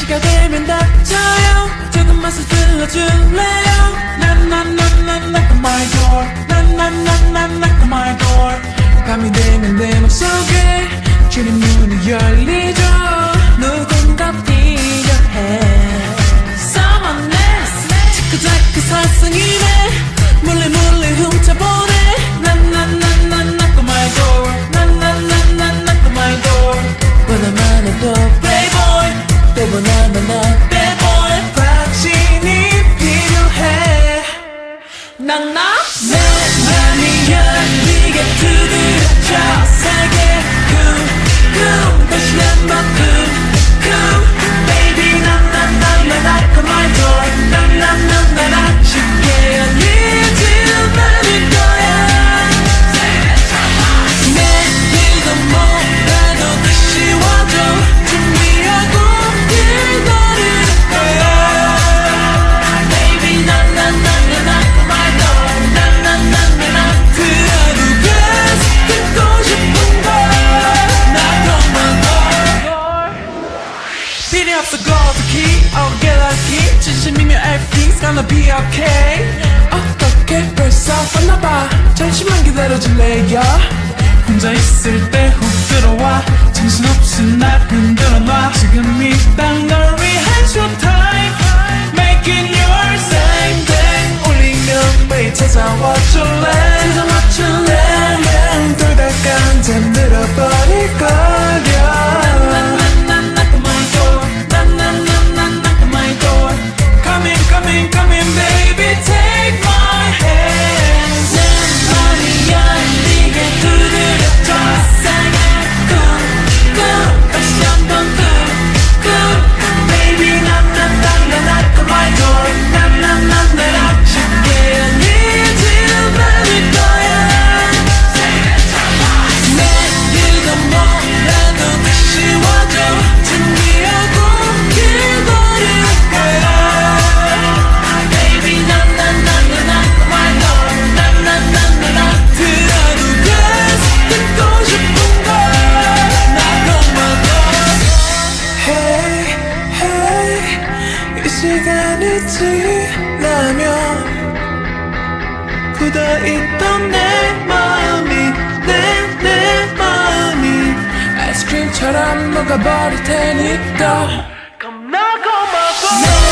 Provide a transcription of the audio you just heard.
4시가 되면 닥쳐요. 조금만 서둘러줄래요. knock on my door. knock on my door. 밤이 되면 내 맘속에 주는 문이 열리죠. 누군가 필요해. Someone else. 자꾸 사랑이네. 몰래 훔쳐보네. knock on my door. knock on my door. 원하면 해도 playboy. 또 원하면 나 bad boy. 확신이 필요해. knock. 내 맘이 열리게 두드려줘. 세게 쿵쿵 다시 한번 쿵쿵. Baby knock on my door. knock 쉽게 열리지 않을 거야. 내일도 뭐라도 다시 와줘. 준비하고 길 걸을 거야. Baby knock on my door. 들어도 계속 듣고 싶은 걸. knock on my door. 필요 없어 gold key, I'll get lucky. 진심이면 everything's gonna be okay. 어떻게 벌써 왔나봐. 잠시만 기다려줄래요. 혼자 있을 때 훅 들어와. 정신없이 날 흔들어놔. 지금이 딱 널 위한 showtime. Making your same day. 울리면 매일 찾아와 줄래. 돌다가 잠 들어버릴 거려. Come in, baby, take my hand. 내 맘이 열리게 두드려줘. 세게 쿵쿵 다시 한번 쿵쿵. Baby, knock on my door. knock 쉽게 열리지 않을 거야. 내일도 뭐라도 다시 와줘. 준비하고 길 걸을 거야. 시간이 지나면 굳어있던 내 마음이 내 마음이 아이스크림처럼 녹아버릴 테니까 Come knock on my door.